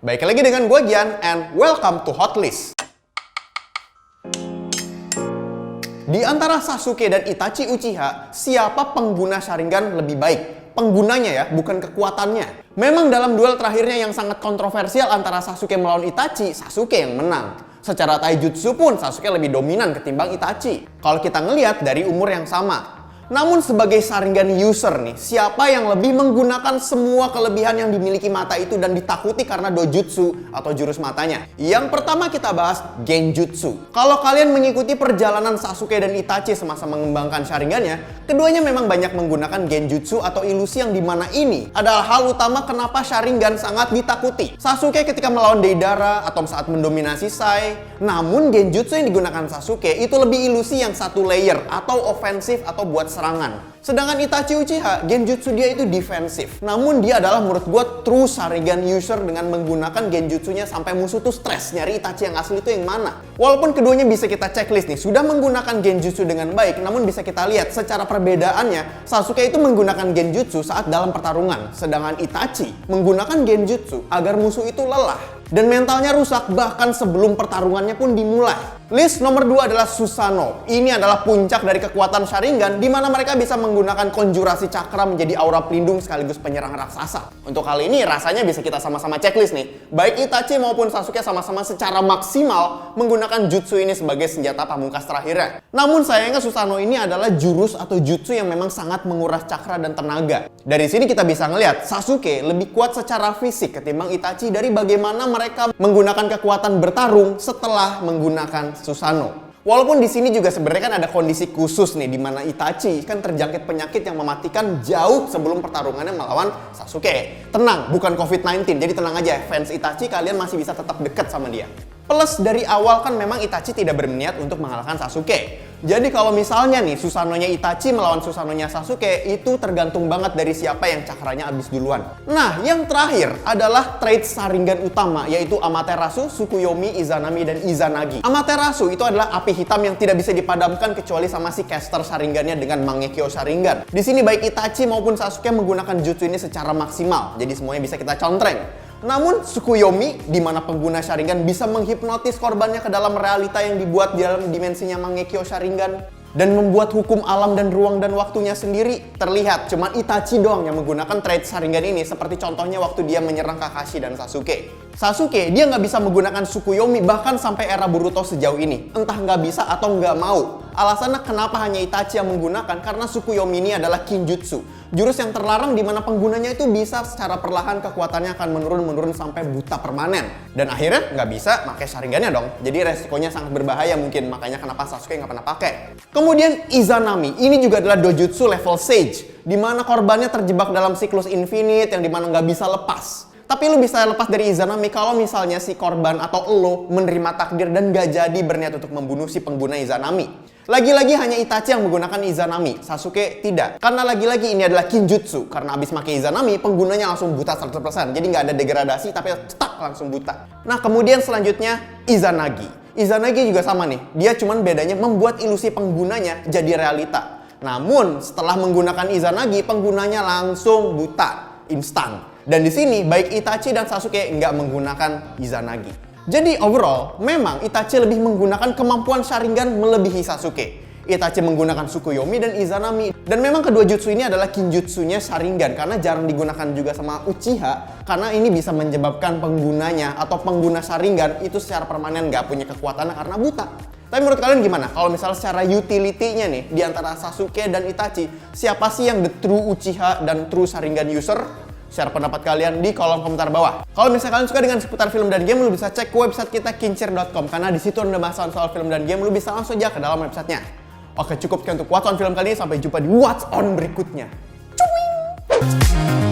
Baik lagi dengan gue Gian, and welcome to Hotlist. Di antara Sasuke dan Itachi Uchiha, siapa pengguna Sharingan lebih baik? Penggunanya ya, bukan kekuatannya. Memang dalam duel terakhirnya yang sangat kontroversial antara Sasuke melawan Itachi, Sasuke yang menang. Secara taijutsu pun Sasuke lebih dominan ketimbang Itachi. Kalau kita ngelihat dari umur yang sama. Namun sebagai Sharingan user nih, siapa yang lebih menggunakan semua kelebihan yang dimiliki mata itu dan ditakuti karena dojutsu atau jurus matanya? Yang pertama kita bahas Genjutsu. Kalau kalian mengikuti perjalanan Sasuke dan Itachi semasa mengembangkan Sharingannya, keduanya memang banyak menggunakan Genjutsu atau ilusi yang dimana ini adalah hal utama kenapa Sharingan sangat ditakuti. Sasuke ketika melawan Deidara atau saat mendominasi Sai, namun Genjutsu yang digunakan Sasuke itu lebih ilusi yang satu layer atau ofensif atau buat serangan. Sedangkan Itachi Uchiha, genjutsu dia itu defensif. Namun dia adalah menurut gue true Sharingan user dengan menggunakan genjutsunya sampai musuh tuh stres nyari Itachi yang asli itu yang mana. Walaupun keduanya bisa kita checklist nih, sudah menggunakan genjutsu dengan baik, namun bisa kita lihat secara perbedaannya, Sasuke itu menggunakan genjutsu saat dalam pertarungan. Sedangkan Itachi menggunakan genjutsu agar musuh itu lelah dan mentalnya rusak bahkan sebelum pertarungannya pun dimulai. List nomor 2 adalah Susanoo. Ini adalah puncak dari kekuatan Sharingan di mana mereka bisa menggunakan konjurasi cakra menjadi aura pelindung sekaligus penyerang raksasa. Untuk kali ini rasanya bisa kita sama-sama checklist nih. Baik Itachi maupun Sasuke sama-sama secara maksimal menggunakan jutsu ini sebagai senjata pamungkas terakhirnya. Namun sayangnya Susanoo ini adalah jurus atau jutsu yang memang sangat menguras cakra dan tenaga. Dari sini kita bisa ngelihat Sasuke lebih kuat secara fisik ketimbang Itachi dari bagaimana mereka menggunakan kekuatan bertarung setelah menggunakan Susanoo. Walaupun di sini juga sebenarnya kan ada kondisi khusus nih di mana Itachi kan terjangkit penyakit yang mematikan jauh sebelum pertarungannya melawan Sasuke. Tenang, bukan COVID-19, jadi tenang aja, fans Itachi kalian masih bisa tetap dekat sama dia. Plus dari awal kan memang Itachi tidak berniat untuk mengalahkan Sasuke. Jadi kalau misalnya nih Susanoo-nya Itachi melawan Susanoo-nya Sasuke, itu tergantung banget dari siapa yang cakranya habis duluan. Nah, yang terakhir adalah trait Sharingan utama, yaitu Amaterasu, Tsukuyomi, Izanami, dan Izanagi. Amaterasu itu adalah api hitam yang tidak bisa dipadamkan kecuali sama si caster Sharingannya dengan Mangekyo Sharingan. Di sini baik Itachi maupun Sasuke menggunakan jutsu ini secara maksimal, jadi semuanya bisa kita contreng. Namun Tsukuyomi, di mana pengguna Sharingan bisa menghipnotis korbannya ke dalam realita yang dibuat di dalam dimensinya Mangekyo Sharingan dan membuat hukum alam dan ruang dan waktunya sendiri terlihat. Cuma Itachi doang yang menggunakan trait Sharingan ini, seperti contohnya waktu dia menyerang Kakashi dan Sasuke. Sasuke, dia nggak bisa menggunakan Tsukuyomi bahkan sampai era Boruto sejauh ini. Entah nggak bisa atau nggak mau. Alasannya kenapa hanya Itachi yang menggunakan, karena Tsukuyomi ini adalah Kinjutsu. Jurus yang terlarang di mana penggunanya itu bisa secara perlahan kekuatannya akan menurun sampai buta permanen. Dan akhirnya nggak bisa pakai Sharingannya dong. Jadi resikonya sangat berbahaya mungkin, makanya kenapa Sasuke nggak pernah pakai. Kemudian Izanami, ini juga adalah dojutsu level Sage, di mana korbannya terjebak dalam siklus infinite yang dimana nggak bisa lepas. Tapi lu bisa lepas dari Izanami kalau misalnya si korban atau lo menerima takdir dan gak jadi berniat untuk membunuh si pengguna Izanami. Lagi-lagi hanya Itachi yang menggunakan Izanami, Sasuke tidak. Karena lagi-lagi ini adalah Kinjutsu. Karena abis pakai Izanami, penggunanya langsung buta 100%. Jadi nggak ada degradasi, tapi cetak langsung buta. Nah kemudian selanjutnya Izanagi. Izanagi juga sama nih. Dia cuman bedanya membuat ilusi penggunanya jadi realita. Namun setelah menggunakan Izanagi, penggunanya langsung buta, instan. Dan di sini baik Itachi dan Sasuke nggak menggunakan Izanagi. Jadi overall, memang Itachi lebih menggunakan kemampuan Sharingan melebihi Sasuke. Itachi menggunakan Tsukuyomi dan Izanami. Dan memang kedua jutsu ini adalah Kinjutsunya Sharingan karena jarang digunakan juga sama Uchiha, karena ini bisa menyebabkan penggunanya atau pengguna Sharingan itu secara permanen nggak punya kekuatan karena buta. Tapi menurut kalian gimana? Kalau misalnya secara utility-nya nih, di antara Sasuke dan Itachi, siapa sih yang the true Uchiha dan true Sharingan user? Share pendapat kalian di kolom komentar bawah. Kalau misalnya kalian suka dengan seputar film dan game, lu bisa cek ke website kita kincir.com karena di situ ada bahasan soal film dan game, lu bisa langsung aja ke dalam websitenya. Oke, cukup sekian untuk What's On film kali ini. Sampai jumpa di What's On berikutnya. Cuing!